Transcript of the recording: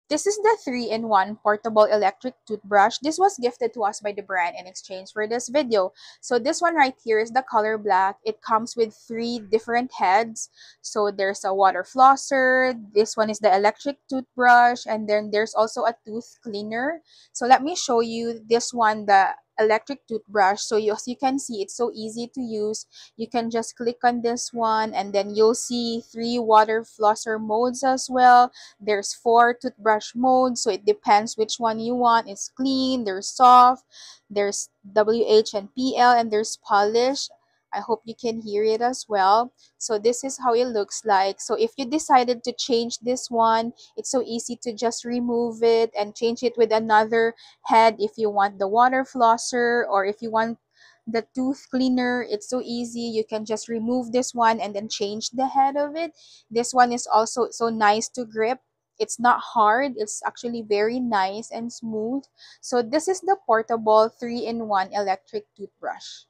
This is the 3-in-1 portable electric toothbrush. This was gifted to us by the brand in exchange for this video. So this one right here is the color black. It comes with 3 different heads. So there's a water flosser, this one is the electric toothbrush, and then there's also a tooth cleaner. So let me show you this one, the electric toothbrush. So as you can see, it's so easy to use. You can just click on this one and then you'll see 3 water flosser modes as well. There's 4 toothbrush modes, so it depends which one you want. It's clean, there's soft, there's WH and PL, and there's polish. I hope you can hear it as well. So this is how it looks like. So if you decided to change this one, it's so easy to just remove it and change it with another head. If you want the water flosser or if you want the tooth cleaner, it's so easy. You can just remove this one and then change the head of it. This one is also so nice to grip. It's not hard, it's actually very nice and smooth. So this is the portable 3-in-1 electric toothbrush.